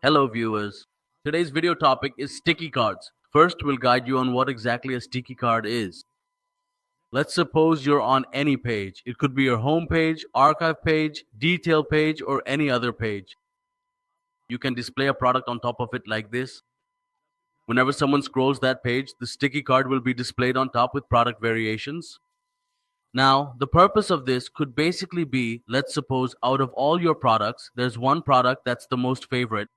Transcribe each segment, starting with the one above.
Hello viewers. Today's video topic is sticky cards. First, we'll guide you on what exactly a sticky card is. Let's suppose you're on any page. It could be your home page, archive page, detail page, or any other page. You can display a product on top of it like this. Whenever someone scrolls that page, the sticky card will be displayed on top with product variations. Now, the purpose of this could basically be, let's suppose out of all your products, there's one product that's the most favorite.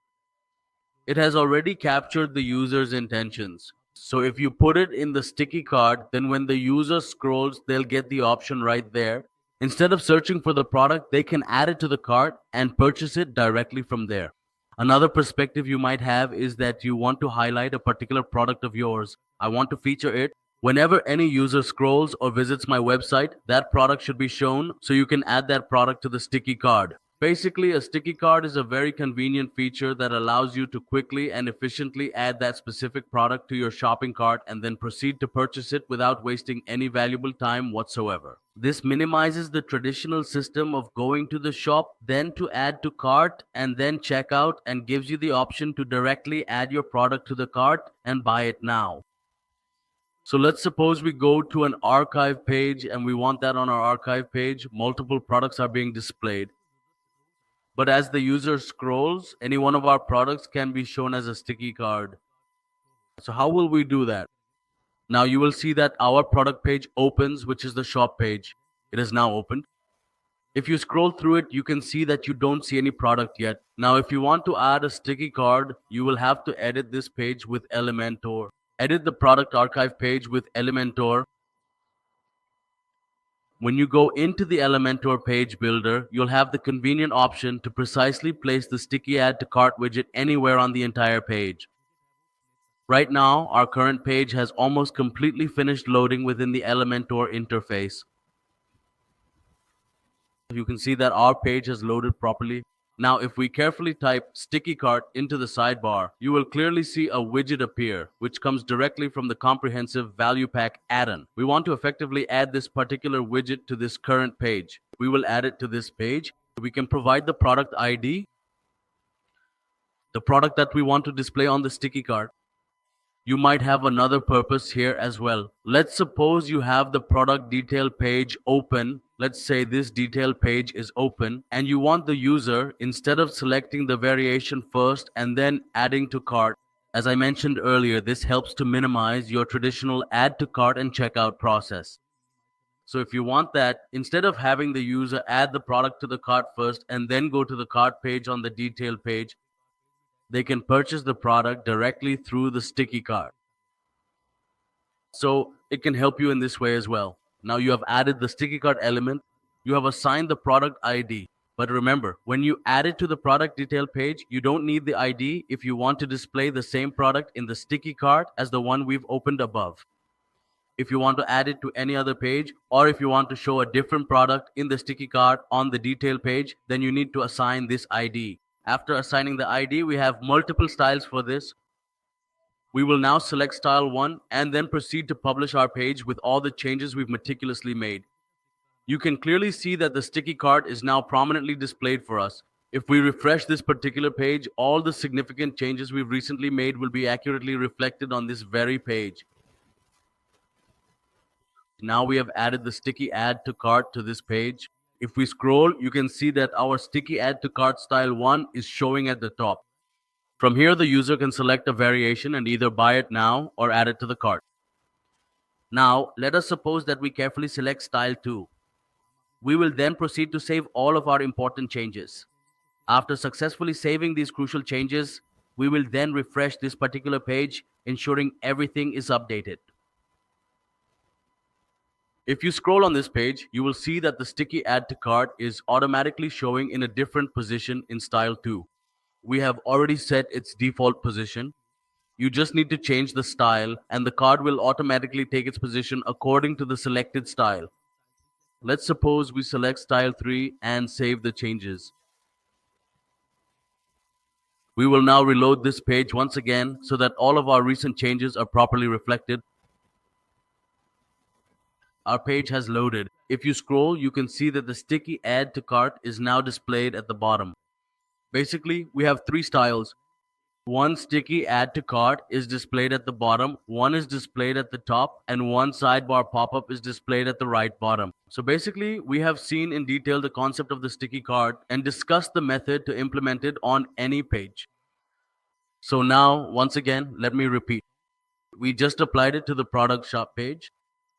It has already captured the user's intentions. So if you put it in the sticky card, then when the user scrolls, they'll get the option right there. Instead of searching for the product, they can add it to the cart and purchase it directly from there. Another perspective you might have is that you want to highlight a particular product of yours. I want to feature it. Whenever any user scrolls or visits my website, that product should be shown so you can add that product to the sticky card. Basically, a sticky card is a very convenient feature that allows you to quickly and efficiently add that specific product to your shopping cart and then proceed to purchase it without wasting any valuable time whatsoever. This minimizes the traditional system of going to the shop, then to add to cart, and then check out, and gives you the option to directly add your product to the cart and buy it now. So let's suppose we go to an archive page and we want that on our archive page. Multiple products are being displayed. But as the user scrolls, any one of our products can be shown as a sticky card. So how will we do that? Now you will see that our product page opens, which is the shop page. It is now opened. If you scroll through it, you can see that you don't see any product yet. Now, if you want to add a sticky card, you will have to edit this page with Elementor. Edit the product archive page with Elementor. When you go into the Elementor page builder, you'll have the convenient option to precisely place the sticky add to cart widget anywhere on the entire page. Right now, our current page has almost completely finished loading within the Elementor interface. You can see that our page has loaded properly. Now, if we carefully type sticky cart into the sidebar, you will clearly see a widget appear, which comes directly from the comprehensive value pack add-on. We want to effectively add this particular widget to this current page. We will add it to this page. We can provide the product ID, the product that we want to display on the sticky cart. You might have another purpose here as well. Let's suppose you have the product detail page open. Let's say this detail page is open and you want the user, instead of selecting the variation first and then adding to cart. As I mentioned earlier, this helps to minimize your traditional add to cart and checkout process. So if you want that, instead of having the user add the product to the cart first and then go to the cart page on the detail page, they can purchase the product directly through the sticky cart. So it can help you in this way as well. Now you have added the sticky cart element, you have assigned the product ID. But remember, when you add it to the product detail page, you don't need the ID if you want to display the same product in the sticky cart as the one we've opened above. If you want to add it to any other page, or if you want to show a different product in the sticky cart on the detail page, then you need to assign this ID. After assigning the ID, we have multiple styles for this. We will now select style 1 and then proceed to publish our page with all the changes we've meticulously made. You can clearly see that the sticky cart is now prominently displayed for us. If we refresh this particular page, all the significant changes we've recently made will be accurately reflected on this very page. Now we have added the sticky add to cart to this page. If we scroll, you can see that our sticky add to cart style 1 is showing at the top. From here, the user can select a variation and either buy it now or add it to the cart. Now, let us suppose that we carefully select style 2. We will then proceed to save all of our important changes. After successfully saving these crucial changes, we will then refresh this particular page, ensuring everything is updated. If you scroll on this page, you will see that the sticky add to cart is automatically showing in a different position in style 2. We have already set its default position. You just need to change the style and the card will automatically take its position according to the selected style. Let's suppose we select style 3 and save the changes. We will now reload this page once again so that all of our recent changes are properly reflected. Our page has loaded. If you scroll, you can see that the sticky add to cart is now displayed at the bottom. Basically, we have three styles. One sticky add to cart is displayed at the bottom, one is displayed at the top, and one sidebar pop-up is displayed at the right bottom. So basically, we have seen in detail the concept of the sticky cart and discussed the method to implement it on any page. So now, once again, let me repeat. We just applied it to the product shop page.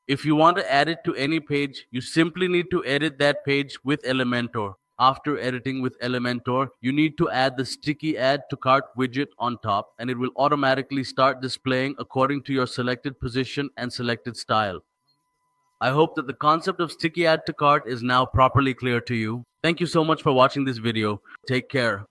If you want to add it to any page, you simply need to edit that page with Elementor. After editing with Elementor, you need to add the sticky add to cart widget on top, and it will automatically start displaying according to your selected position and selected style. I hope that the concept of sticky add to cart is now properly clear to you. Thank you so much for watching this video. Take care.